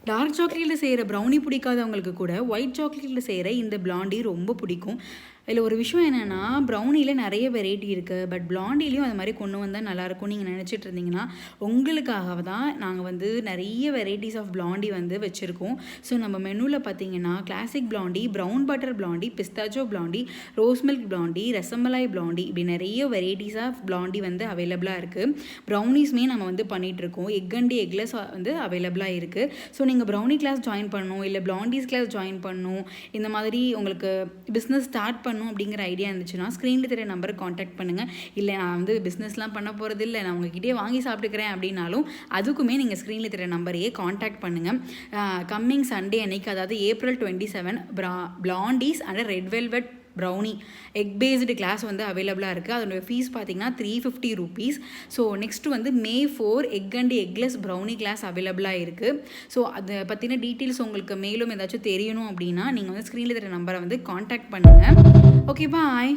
Dark சாக்லேட்டில் செய்கிற brownie பிடிக்காதவங்களுக்கு கூட white சாக்லேட்டில் செய்கிற இந்த பிளாண்டி ரொம்ப பிடிக்கும். இதில் ஒரு விஷயம் என்னென்னா, ப்ரௌனியில் நிறைய வெரைட்டி இருக்குது. பட் பிளாண்டிலையும் அது மாதிரி கொண்டு வந்தால் நல்லாயிருக்கும் நீங்கள் நினச்சிட்டு இருந்தீங்கன்னா, உங்களுக்காக தான் நாங்கள் வந்து நிறைய வெரைட்டிஸ் ஆஃப் பிளாண்டி வந்து வச்சுருக்கோம். ஸோ நம்ம மெனுவில் பார்த்தீங்கன்னா classic blondie, brown butter blondie, pistachio blondie, rose milk blondie, rasmalai blondie, இப்படி நிறைய வெரைட்டிஸ் ஆஃப் பிளாண்டி வந்து அவைலபிளாக இருக்குது. ப்ரௌனிஸுமே நம்ம வந்து பண்ணிகிட்ருக்கோம். எக் அண்ட் எக்லெஸ் வந்து அவைலபிளாக இருக்குது. ஸோ நீங்கள் ப்ரௌனி கிளாஸ் ஜாயின் பண்ணணும், இல்லை பிளாண்டிஸ் கிளாஸ் ஜாயின் பண்ணணும், இந்த மாதிரி உங்களுக்கு பிஸ்னஸ் ஸ்டார்ட் பண்ணணும் அப்படிங்கிற ஐடியா இருந்துச்சுன்னா ஸ்க்ரீனில் தெரிய நம்பருக்கு காண்டாக்ட் பண்ணுங்கள். இல்லை நான் வந்து பிஸ்னஸ்லாம் பண்ண போகிறது இல்லை, நான் உங்ககிட்டயே வாங்கி சாப்பிட்டுக்கிறேன் அப்படின்னாலும் அதுக்குமே நீங்கள் ஸ்க்ரீனில் தெரிய நம்பரையே காண்டாக்ட் பண்ணுங்கள். கம்மிங் சண்டே அன்னைக்கு, அதாவது April 27, blondies and red velvet brownie egg based class வந்து அவைலபிளாக இருக்குது. அதோட ஃபீஸ் பார்த்தீங்கன்னா ₹350. ஸோ நெக்ஸ்ட்டு வந்து May 4 egg and eggless brownie class அவைலபிளாக இருக்குது. ஸோ அதை பற்றின டீட்டெயில்ஸ் உங்களுக்கு மேலும் ஏதாச்சும் தெரியணும் அப்படின்னா நீங்கள் வந்து ஸ்க்ரீனில் தெரிய நம்பரை வந்து காண்டாக்ட் பண்ணுங்கள். ஓகே, பாய்.